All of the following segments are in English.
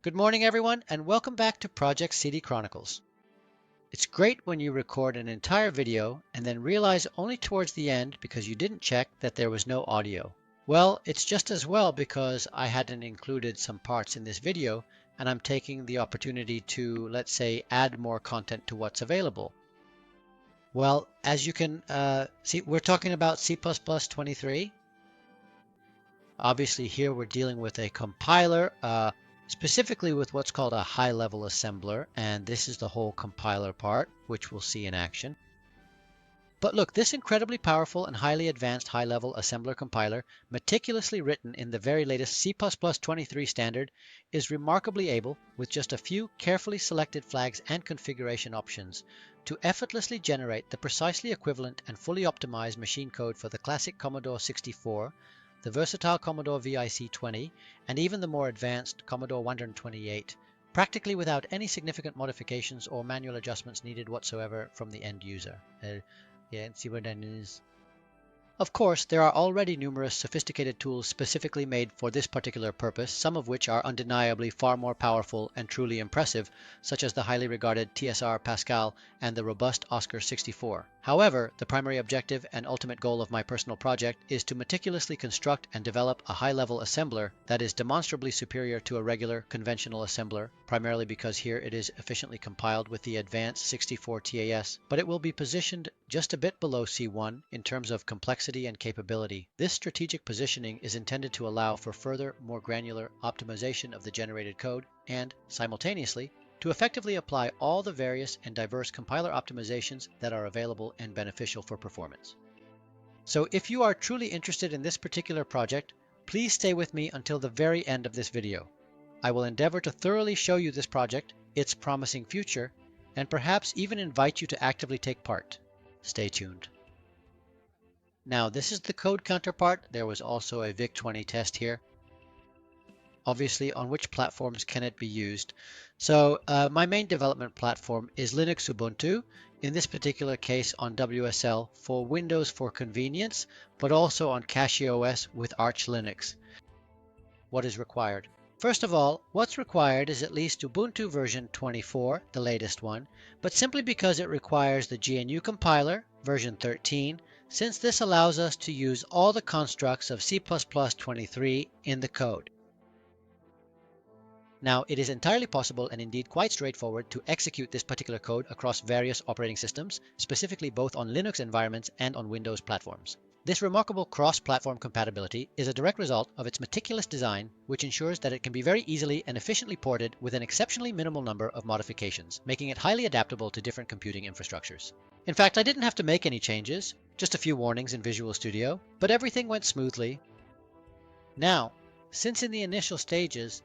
Good morning, everyone, and welcome back to projectCD.Chronicles. It's great when you record an entire video and then realize only towards the end because you didn't check that there was no audio. Well, it's just as well because I hadn't included some parts in this video and I'm taking the opportunity to, let's say, add more content to what's available. Well, as you can see, we're talking about C++23. Obviously, here we're dealing with a compiler, specifically with what's called a high-level assembler, and this is the whole compiler part, which we'll see in action. But look, this incredibly powerful and highly advanced high-level assembler compiler, meticulously written in the very latest C++23 standard, is remarkably able, with just a few carefully selected flags and configuration options, to effortlessly generate the precisely equivalent and fully optimized machine code for the classic Commodore 64, the versatile Commodore Vic20, and even the more advanced Commodore 128, practically without any significant modifications or manual adjustments needed whatsoever from the end user. See what that is. Of course, there are already numerous sophisticated tools specifically made for this particular purpose, some of which are undeniably far more powerful and truly impressive, such as the highly regarded TSR Pascal and the robust Oscar 64. However, the primary objective and ultimate goal of my personal project is to meticulously construct and develop a high-level assembler that is demonstrably superior to a regular conventional assembler, primarily because here it is efficiently compiled with the advanced 64 TAS, but it will be positioned just a bit below C1 in terms of complexity and capability. This strategic positioning is intended to allow for further, more granular optimization of the generated code and, simultaneously, to effectively apply all the various and diverse compiler optimizations that are available and beneficial for performance. So if you are truly interested in this particular project, please stay with me until the very end of this video. I will endeavor to thoroughly show you this project, its promising future, and perhaps even invite you to actively take part. Stay tuned. Now, this is the code counterpart. There was also a Vic20 test here. Obviously, on which platforms can it be used? So my main development platform is Linux Ubuntu, in this particular case on WSL for Windows for convenience, but also on CachyOS with Arch Linux. What is required? First of all, what's required is at least Ubuntu version 24, the latest one, but simply because it requires the GNU compiler, version 13, since this allows us to use all the constructs of C++23 in the code. Now, it is entirely possible and indeed quite straightforward to execute this particular code across various operating systems, specifically both on Linux environments and on Windows platforms. This remarkable cross-platform compatibility is a direct result of its meticulous design, which ensures that it can be very easily and efficiently ported with an exceptionally minimal number of modifications, making it highly adaptable to different computing infrastructures. In fact, I didn't have to make any changes, just a few warnings in Visual Studio, but everything went smoothly. Now, since in the initial stages,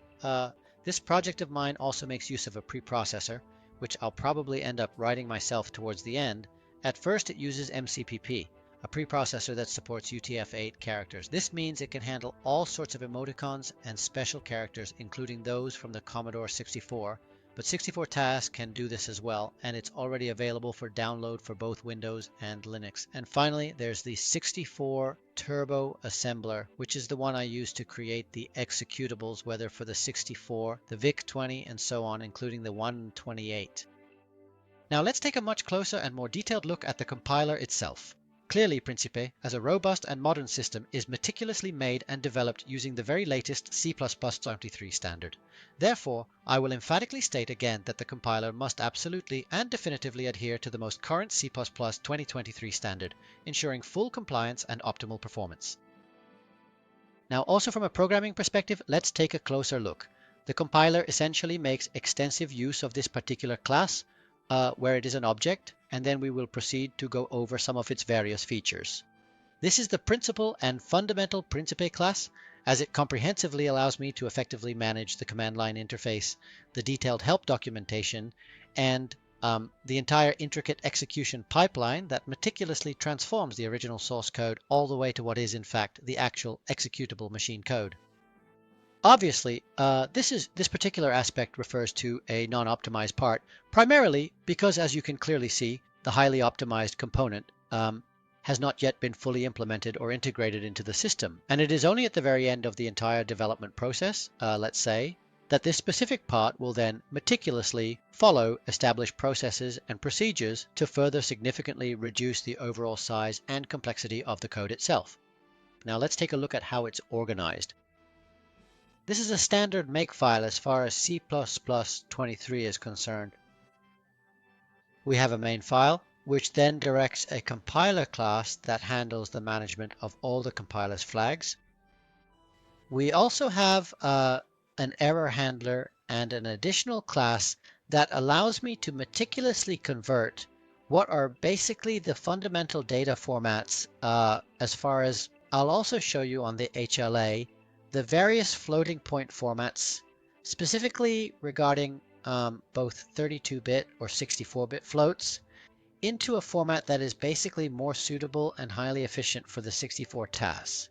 this project of mine also makes use of a preprocessor, which I'll probably end up writing myself towards the end. At first, it uses MCPP, a preprocessor that supports UTF-8 characters. This means it can handle all sorts of emoticons and special characters, including those from the Commodore 64, but 64 TAS can do this as well, and it's already available for download for both Windows and Linux. And finally, there's the 64 Turbo Assembler, which is the one I use to create the executables, whether for the 64, the Vic20, and so on, including the 128. Now let's take a much closer and more detailed look at the compiler itself. Clearly, Principe, as a robust and modern system, is meticulously made and developed using the very latest C++23 standard. Therefore, I will emphatically state again that the compiler must absolutely and definitively adhere to the most current C++ 2023 standard, ensuring full compliance and optimal performance. Now, also from a programming perspective, let's take a closer look. The compiler essentially makes extensive use of this particular class, where it is an object, and then we will proceed to go over some of its various features. This is the principal and fundamental Principe class, as it comprehensively allows me to effectively manage the command line interface, the detailed help documentation, and the entire intricate execution pipeline that meticulously transforms the original source code all the way to what is in fact the actual executable machine code. Obviously, this particular aspect refers to a non-optimized part, primarily because, as you can clearly see, the highly optimized component has not yet been fully implemented or integrated into the system. And it is only at the very end of the entire development process, let's say, that this specific part will then meticulously follow established processes and procedures to further significantly reduce the overall size and complexity of the code itself. Now let's take a look at how it's organized. This is a standard makefile as far as C++23 is concerned. We have a main file, which then directs a compiler class that handles the management of all the compiler's flags. We also have an error handler and an additional class that allows me to meticulously convert what are basically the fundamental data formats as far as I'll also show you on the HLA the various floating point formats, specifically regarding both 32-bit or 64-bit floats, into a format that is basically more suitable and highly efficient for the 64 tasks.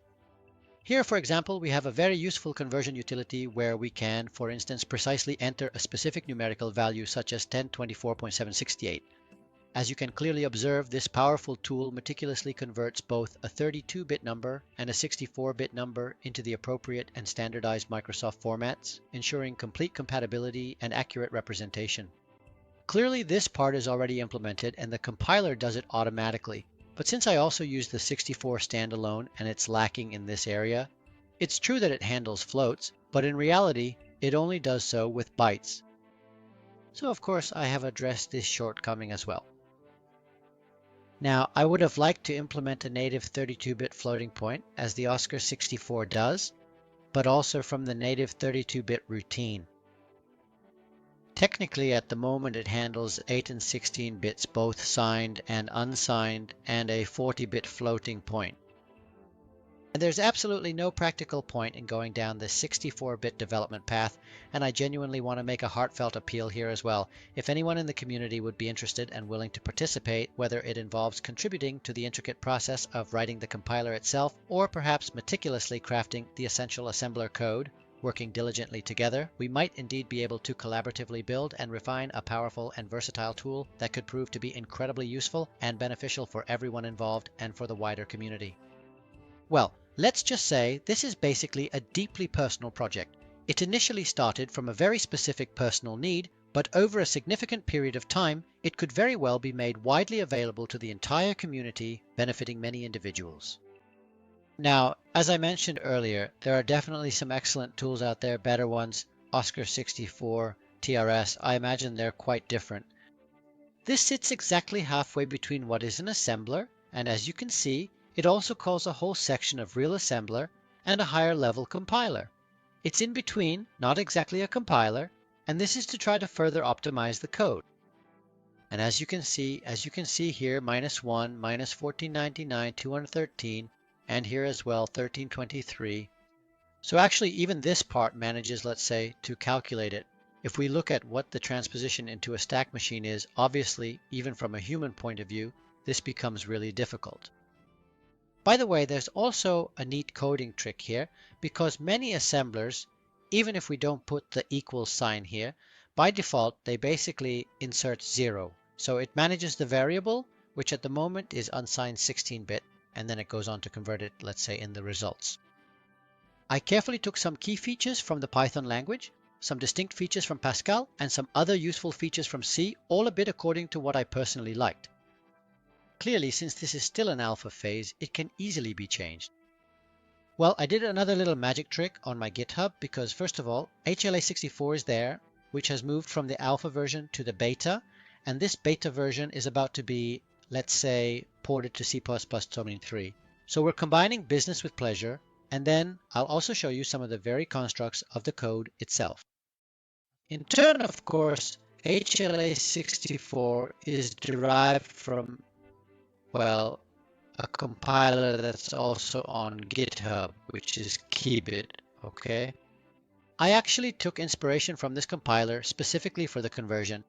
Here, for example, we have a very useful conversion utility where we can, for instance, precisely enter a specific numerical value such as 1024.768. As you can clearly observe, this powerful tool meticulously converts both a 32-bit number and a 64-bit number into the appropriate and standardized Microsoft formats, ensuring complete compatibility and accurate representation. Clearly, this part is already implemented and the compiler does it automatically. But since I also use the 64 standalone and it's lacking in this area, it's true that it handles floats, but in reality, it only does so with bytes. So of course, I have addressed this shortcoming as well. Now, I would have liked to implement a native 32-bit floating point, as the Oscar 64 does, but also from the native 32-bit routine. Technically, at the moment, it handles 8 and 16 bits, both signed and unsigned, and a 40-bit floating point. And there's absolutely no practical point in going down the 64-bit development path, and I genuinely want to make a heartfelt appeal here as well. If anyone in the community would be interested and willing to participate, whether it involves contributing to the intricate process of writing the compiler itself, or perhaps meticulously crafting the essential assembler code, working diligently together, we might indeed be able to collaboratively build and refine a powerful and versatile tool that could prove to be incredibly useful and beneficial for everyone involved and for the wider community. Well, let's just say this is basically a deeply personal project. It initially started from a very specific personal need, but over a significant period of time, it could very well be made widely available to the entire community, benefiting many individuals. Now, as I mentioned earlier, there are definitely some excellent tools out there, better ones, Oscar 64, TRS, I imagine they're quite different. This sits exactly halfway between what is an assembler, and as you can see, it also calls a whole section of real assembler and a higher level compiler. It's in between, not exactly a compiler, and this is to try to further optimize the code. And as you can see here, -1, -1499, 213, and here as well 1323. So actually even this part manages, let's say, to calculate it. If we look at what the transposition into a stack machine is, obviously even from a human point of view, this becomes really difficult. By the way, there's also a neat coding trick here, because many assemblers, even if we don't put the equals sign here, by default they basically insert 0. So it manages the variable, which at the moment is unsigned 16-bit, and then it goes on to convert it, let's say, in the results. I carefully took some key features from the Python language, some distinct features from Pascal, and some other useful features from C, all a bit according to what I personally liked. Clearly, since this is still an alpha phase, it can easily be changed. Well, I did another little magic trick on my GitHub because, first of all, HLA64 is there, which has moved from the alpha version to the beta, and this beta version is about to be, let's say, ported to C++23. So we're combining business with pleasure, and then I'll also show you some of the very constructs of the code itself. In turn, of course, HLA64 is derived from, well, a compiler that's also on GitHub, which is Keybit, okay? I actually took inspiration from this compiler specifically for the conversion.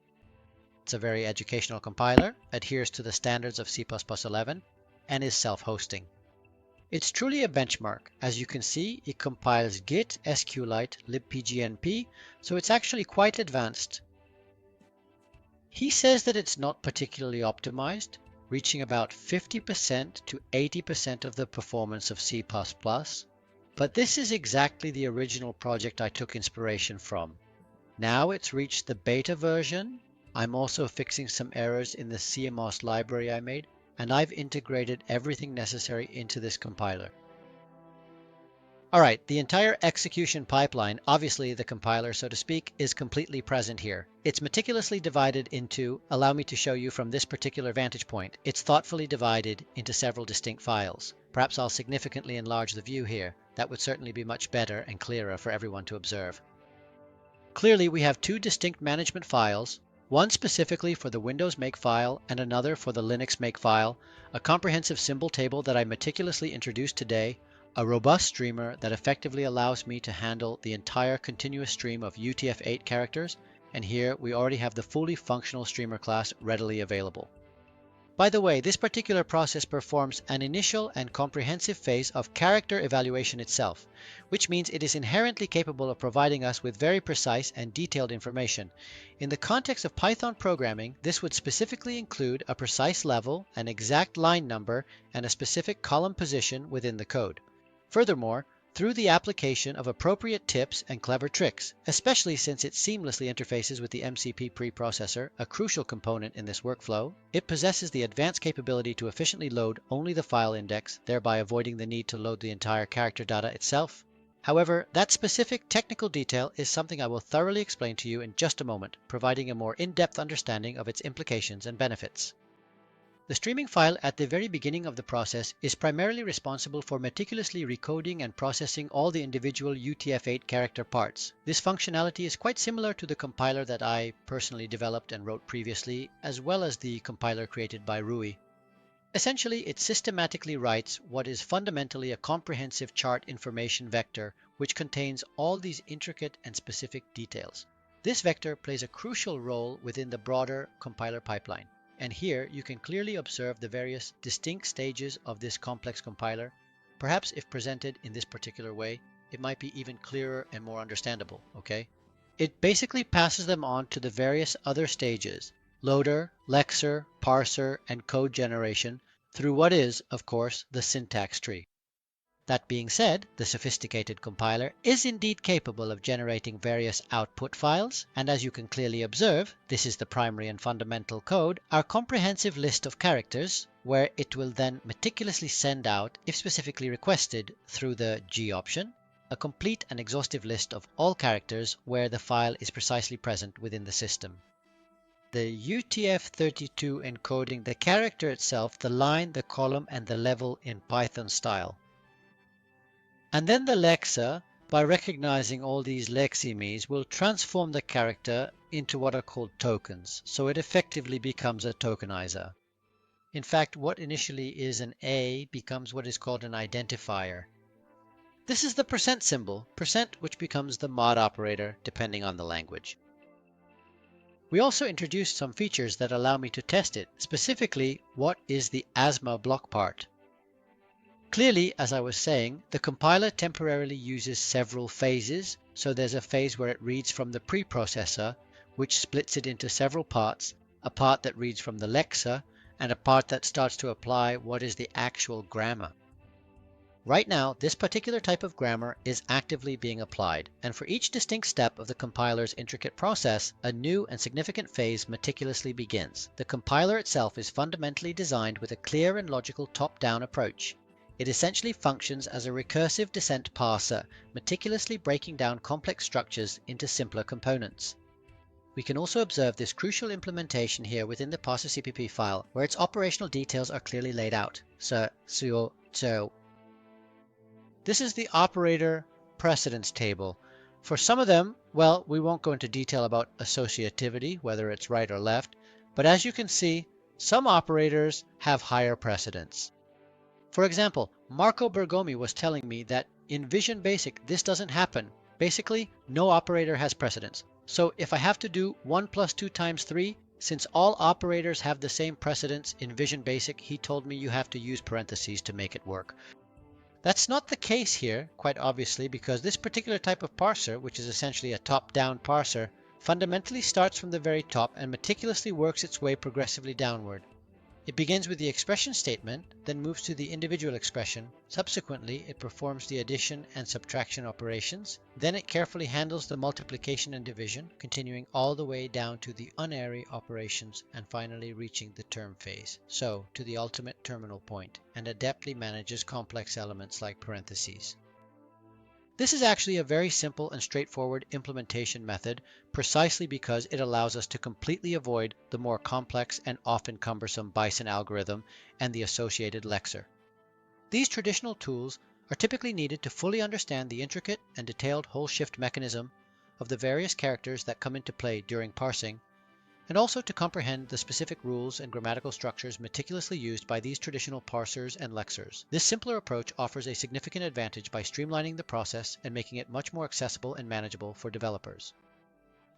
It's a very educational compiler, adheres to the standards of C++11, and is self-hosting. It's truly a benchmark. As you can see, it compiles Git, SQLite, libpgnp, so it's actually quite advanced. He says that it's not particularly optimized, reaching about 50% to 80% of the performance of C++, But this is exactly the original project I took inspiration from. Now it's reached the beta version. I'm also fixing some errors in the CMOS library I made, and I've integrated everything necessary into this compiler. All right, the entire execution pipeline, obviously the compiler, so to speak, is completely present here. It's meticulously divided into, allow me to show you from this particular vantage point, it's thoughtfully divided into several distinct files. Perhaps I'll significantly enlarge the view here. That would certainly be much better and clearer for everyone to observe. Clearly, we have two distinct management files, one specifically for the Windows Makefile and another for the Linux Makefile, a comprehensive symbol table that I meticulously introduced today, a robust streamer that effectively allows me to handle the entire continuous stream of UTF-8 characters, and here we already have the fully functional streamer class readily available. By the way, this particular process performs an initial and comprehensive phase of character evaluation itself, which means it is inherently capable of providing us with very precise and detailed information. In the context of Python programming, this would specifically include a precise level, an exact line number, and a specific column position within the code. Furthermore, through the application of appropriate tips and clever tricks, especially since it seamlessly interfaces with the MCP preprocessor, a crucial component in this workflow, it possesses the advanced capability to efficiently load only the file index, thereby avoiding the need to load the entire character data itself. However, that specific technical detail is something I will thoroughly explain to you in just a moment, providing a more in-depth understanding of its implications and benefits. The streaming file at the very beginning of the process is primarily responsible for meticulously recoding and processing all the individual UTF-8 character parts. This functionality is quite similar to the compiler that I personally developed and wrote previously, as well as the compiler created by Rui. Essentially, it systematically writes what is fundamentally a comprehensive chart information vector, which contains all these intricate and specific details. This vector plays a crucial role within the broader compiler pipeline. And here you can clearly observe the various distinct stages of this complex compiler. Perhaps if presented in this particular way, it might be even clearer and more understandable, okay? It basically passes them on to the various other stages, loader, lexer, parser, and code generation, through what is, of course, the syntax tree. That being said, the sophisticated compiler is indeed capable of generating various output files, and as you can clearly observe, this is the primary and fundamental code, our comprehensive list of characters, where it will then meticulously send out, if specifically requested, through the G option, a complete and exhaustive list of all characters where the file is precisely present within the system. The UTF-32 encoding the character itself, the line, the column, and the level in Python style. And then the lexer, by recognizing all these leximes, will transform the character into what are called tokens, so it effectively becomes a tokenizer. In fact, what initially is an A becomes what is called an identifier. This is the percent symbol, percent which becomes the mod operator depending on the language. We also introduced some features that allow me to test it, specifically what is the ASMA block part. Clearly, as I was saying, the compiler temporarily uses several phases, so there's a phase where it reads from the preprocessor, which splits it into several parts, a part that reads from the lexer, and a part that starts to apply what is the actual grammar. Right now, this particular type of grammar is actively being applied, and for each distinct step of the compiler's intricate process, a new and significant phase meticulously begins. The compiler itself is fundamentally designed with a clear and logical top-down approach. It essentially functions as a recursive descent parser, meticulously breaking down complex structures into simpler components. We can also observe this crucial implementation here within the parser CPP file, where its operational details are clearly laid out. So. This is the operator precedence table. For some of them, well, we won't go into detail about associativity, whether it's right or left, but as you can see, some operators have higher precedence. For example, Marco Bergomi was telling me that in Vision Basic this doesn't happen. Basically, no operator has precedence. So if I have to do 1 plus 2 times 3, since all operators have the same precedence in Vision Basic, he told me you have to use parentheses to make it work. That's not the case here, quite obviously, because this particular type of parser, which is essentially a top-down parser, fundamentally starts from the very top and meticulously works its way progressively downward. It begins with the expression statement, then moves to the individual expression. Subsequently, it performs the addition and subtraction operations. Then it carefully handles the multiplication and division, continuing all the way down to the unary operations and finally reaching the term phase, so to the ultimate terminal point, and adeptly manages complex elements like parentheses. This is actually a very simple and straightforward implementation method precisely because it allows us to completely avoid the more complex and often cumbersome Bison algorithm and the associated lexer. These traditional tools are typically needed to fully understand the intricate and detailed whole shift mechanism of the various characters that come into play during parsing, and also to comprehend the specific rules and grammatical structures meticulously used by these traditional parsers and lexers. This simpler approach offers a significant advantage by streamlining the process and making it much more accessible and manageable for developers.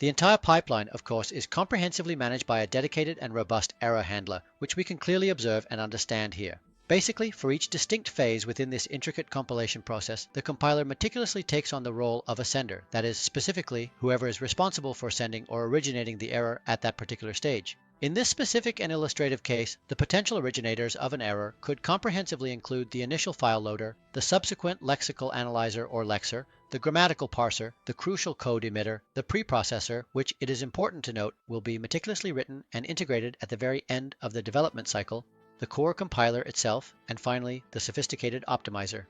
The entire pipeline, of course, is comprehensively managed by a dedicated and robust error handler, which we can clearly observe and understand here. Basically, for each distinct phase within this intricate compilation process, the compiler meticulously takes on the role of a sender, that is, specifically, whoever is responsible for sending or originating the error at that particular stage. In this specific and illustrative case, the potential originators of an error could comprehensively include the initial file loader, the subsequent lexical analyzer or lexer, the grammatical parser, the crucial code emitter, the preprocessor, which it is important to note will be meticulously written and integrated at the very end of the development cycle, the core compiler itself, and finally, the sophisticated optimizer.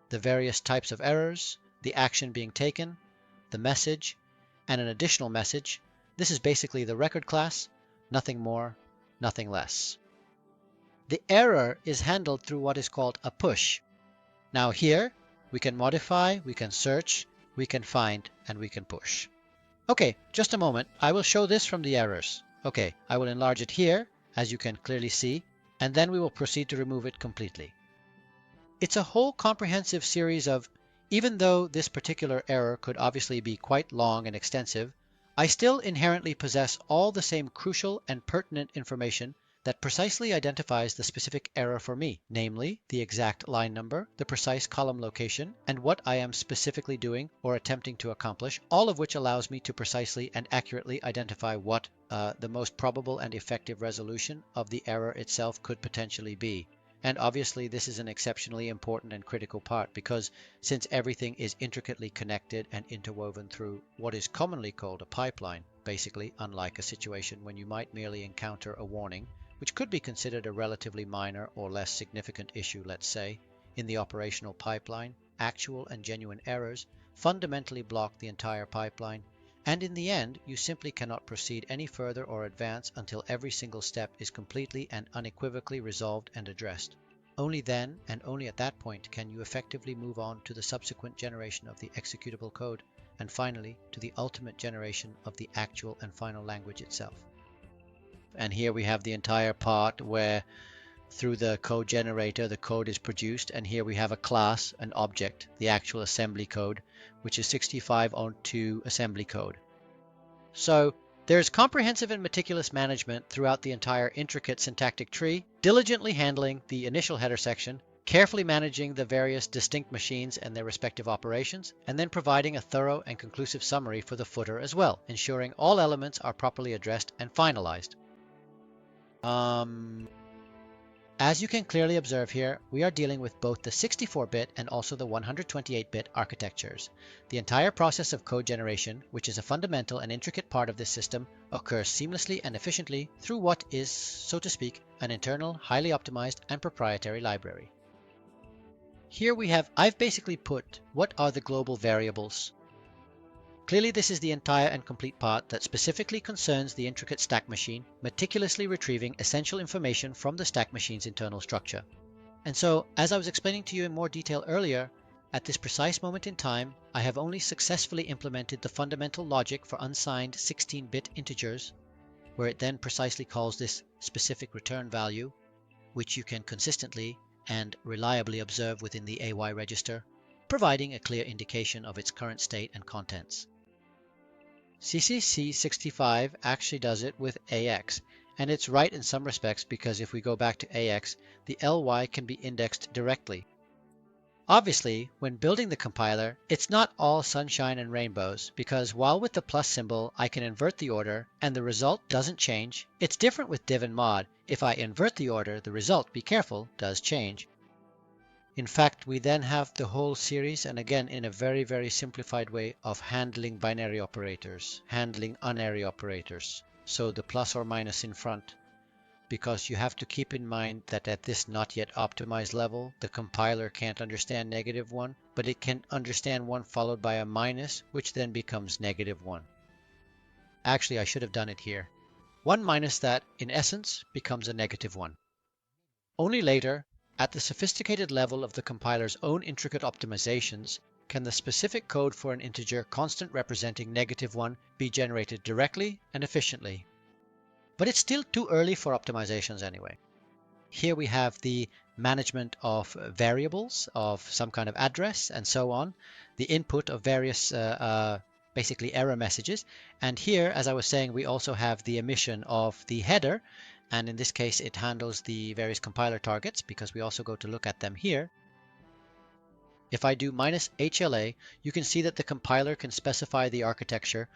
The various types of errors, the action being taken, the message, and an additional message. This is basically the record class, nothing more, nothing less. The error is handled through what is called a push. Now here, we can modify, we can search, we can find, and we can push. Okay, just a moment. I will show this from the errors. Okay, I will enlarge it here, as you can clearly see, and then we will proceed to remove it completely. It's a whole comprehensive series of, even though this particular error could obviously be quite long and extensive, I still inherently possess all the same crucial and pertinent information that precisely identifies the specific error for me, namely the exact line number, the precise column location, and what I am specifically doing or attempting to accomplish, all of which allows me to precisely and accurately identify what the most probable and effective resolution of the error itself could potentially be. And obviously this is an exceptionally important and critical part because since everything is intricately connected and interwoven through what is commonly called a pipeline, basically unlike a situation when you might merely encounter a warning, which could be considered a relatively minor or less significant issue, let's say, in the operational pipeline, actual and genuine errors fundamentally block the entire pipeline, and in the end, you simply cannot proceed any further or advance until every single step is completely and unequivocally resolved and addressed. Only then, and only at that point, can you effectively move on to the subsequent generation of the executable code, and finally, to the ultimate generation of the actual and final language itself. And here we have the entire part where through the code generator the code is produced, and here we have a class, an object, the actual assembly code, which is 6502 assembly code. So there's comprehensive and meticulous management throughout the entire intricate syntactic tree, diligently handling the initial header section, carefully managing the various distinct machines and their respective operations, and then providing a thorough and conclusive summary for the footer as well, ensuring all elements are properly addressed and finalized. As you can clearly observe here, we are dealing with both the 64-bit and also the 128-bit architectures. The entire process of code generation, which is a fundamental and intricate part of this system, occurs seamlessly and efficiently through what is, so to speak, an internal, highly optimized and proprietary library. Here I've basically put what are the global variables. Clearly this is the entire and complete part that specifically concerns the intricate stack machine, meticulously retrieving essential information from the stack machine's internal structure. And so, as I was explaining to you in more detail earlier, at this precise moment in time, I have only successfully implemented the fundamental logic for unsigned 16-bit integers, where it then precisely calls this specific return value, which you can consistently and reliably observe within the AY register, providing a clear indication of its current state and contents. C65 actually does it with AX, and it's right in some respects because if we go back to AX, the LY can be indexed directly. Obviously, when building the compiler, it's not all sunshine and rainbows, because while with the plus symbol I can invert the order and the result doesn't change, it's different with div and mod. If I invert the order, the result, be careful, does change. In fact, we then have the whole series, and again in a very, very simplified way, of handling binary operators, handling unary operators. So the plus or minus in front, because you have to keep in mind that at this not yet optimized level, the compiler can't understand -1, but it can understand 1 followed by a minus, which then becomes -1. Actually, I should have done it here. 1 minus that, in essence, becomes a -1. Only later, at the sophisticated level of the compiler's own intricate optimizations, can the specific code for an integer constant representing -1 be generated directly and efficiently. But it's still too early for optimizations anyway. Here we have the management of variables of some kind of address and so on, the input of various basically error messages. And here, as I was saying, we also have the emission of the header. And in this case, it handles the various compiler targets because we also go to look at them here. If I do -HLA, you can see that the compiler can specify the architecture,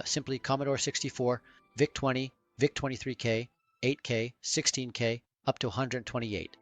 simply Commodore 64, Vic20, Vic23K, 8K, 16K, up to 128.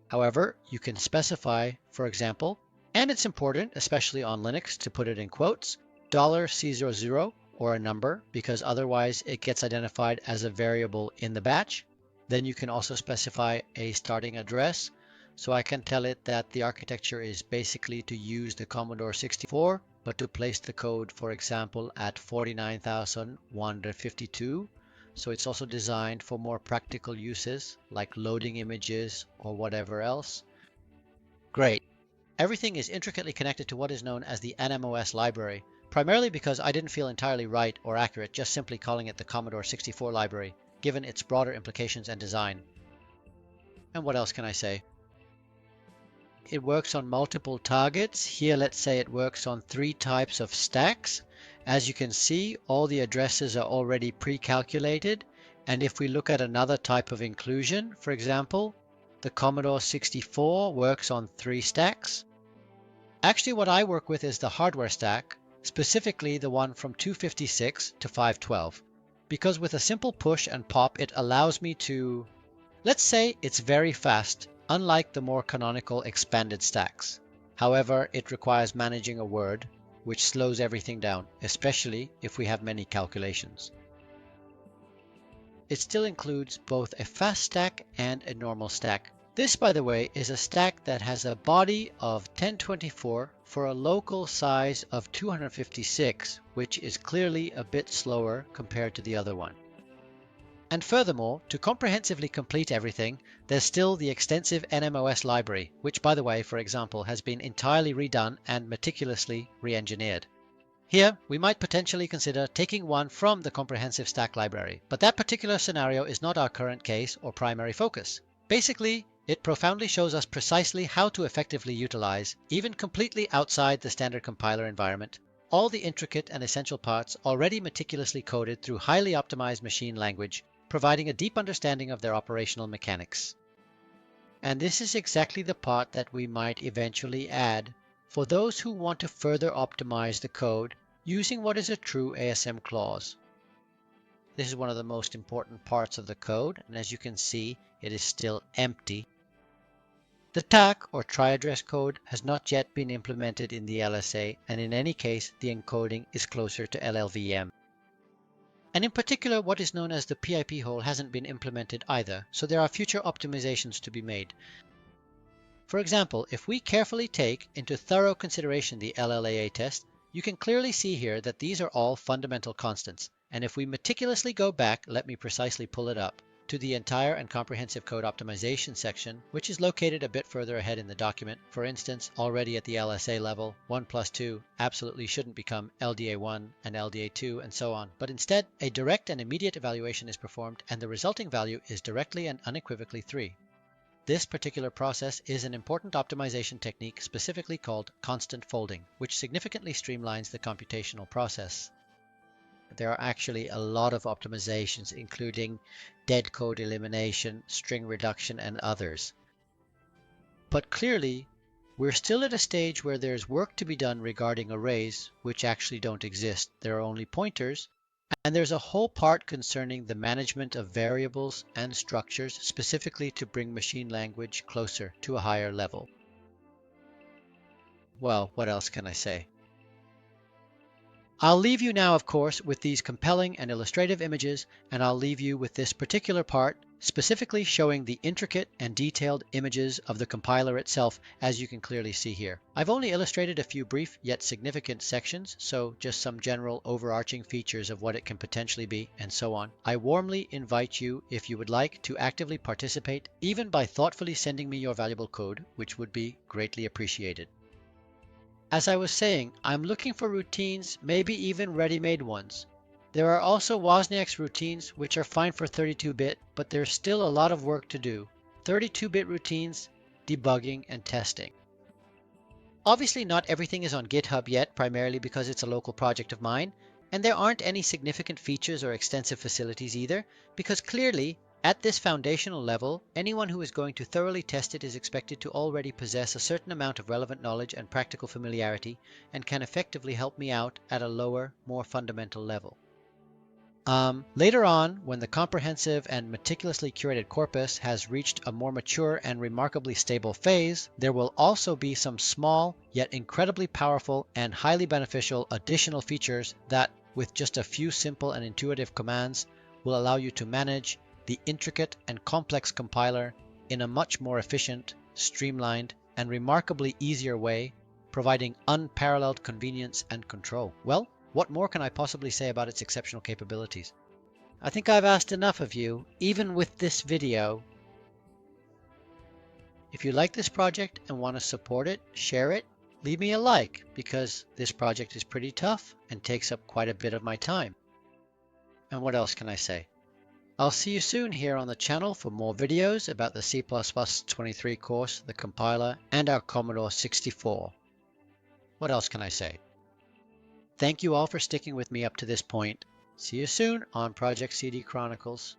However, you can specify, for example, and it's important, especially on Linux, to put it in quotes, $C00 or a number, because otherwise it gets identified as a variable in the batch. Then you can also specify a starting address. So I can tell it that the architecture is basically to use the Commodore 64, but to place the code, for example, at 49,152. So it's also designed for more practical uses, like loading images or whatever else. Great. Everything is intricately connected to what is known as the NMOS library, primarily because I didn't feel entirely right or accurate just simply calling it the Commodore 64 library, given its broader implications and design. And what else can I say? It works on multiple targets. Here, let's say it works on 3 types of stacks. As you can see, all the addresses are already pre-calculated. And if we look at another type of inclusion, for example, the Commodore 64 works on 3 stacks. Actually, what I work with is the hardware stack, specifically the one from 256 to 512, because with a simple push and pop, it allows me to, let's say it's very fast, unlike the more canonical expanded stacks. However, it requires managing a word, which slows everything down, especially if we have many calculations. It still includes both a fast stack and a normal stack. This, by the way, is a stack that has a body of 1024 for a local size of 256, which is clearly a bit slower compared to the other one. And furthermore, to comprehensively complete everything, there's still the extensive NMOS library, which, by the way, for example, has been entirely redone and meticulously re-engineered. Here, we might potentially consider taking one from the comprehensive stack library, but that particular scenario is not our current case or primary focus. Basically, it profoundly shows us precisely how to effectively utilize, even completely outside the standard compiler environment, all the intricate and essential parts already meticulously coded through highly optimized machine language, providing a deep understanding of their operational mechanics. And this is exactly the part that we might eventually add for those who want to further optimize the code using what is a true ASM clause. This is one of the most important parts of the code, and as you can see, it is still empty. The TAC or tri-address code has not yet been implemented in the LSA, and in any case, the encoding is closer to LLVM. And in particular, what is known as the PIP hole hasn't been implemented either, so there are future optimizations to be made. For example, if we carefully take into thorough consideration the LLAA test, you can clearly see here that these are all fundamental constants. And if we meticulously go back, let me precisely pull it up, to the entire and comprehensive code optimization section, which is located a bit further ahead in the document. For instance, already at the LSA level, 1 plus 2 absolutely shouldn't become LDA1 and LDA2 and so on, but instead a direct and immediate evaluation is performed and the resulting value is directly and unequivocally 3. This particular process is an important optimization technique specifically called constant folding, which significantly streamlines the computational process. There are actually a lot of optimizations, including dead code elimination, string reduction, and others. But clearly, we're still at a stage where there's work to be done regarding arrays, which actually don't exist. There are only pointers. And there's a whole part concerning the management of variables and structures, specifically to bring machine language closer to a higher level. Well, what else can I say? I'll leave you now, of course, with these compelling and illustrative images, and I'll leave you with this particular part, specifically showing the intricate and detailed images of the compiler itself, as you can clearly see here. I've only illustrated a few brief yet significant sections, so just some general overarching features of what it can potentially be, and so on. I warmly invite you, if you would like, to actively participate, even by thoughtfully sending me your valuable code, which would be greatly appreciated. As I was saying, I'm looking for routines, maybe even ready-made ones. There are also Wozniak's routines, which are fine for 32-bit, but there's still a lot of work to do. 32-bit routines, debugging, and testing. Obviously, not everything is on GitHub yet, primarily because it's a local project of mine, and there aren't any significant features or extensive facilities either, because clearly, at this foundational level, anyone who is going to thoroughly test it is expected to already possess a certain amount of relevant knowledge and practical familiarity, and can effectively help me out at a lower, more fundamental level. Later on, when the comprehensive and meticulously curated corpus has reached a more mature and remarkably stable phase, there will also be some small, yet incredibly powerful and highly beneficial additional features that, with just a few simple and intuitive commands, will allow you to manage the intricate and complex compiler in a much more efficient, streamlined, and remarkably easier way, providing unparalleled convenience and control. Well, what more can I possibly say about its exceptional capabilities? I think I've asked enough of you, even with this video. If you like this project and want to support it, share it, leave me a like, because this project is pretty tough and takes up quite a bit of my time. And what else can I say? I'll see you soon here on the channel for more videos about the C++23 course, the compiler, and our Commodore 64. What else can I say? Thank you all for sticking with me up to this point. See you soon on projectCD.Chronicles.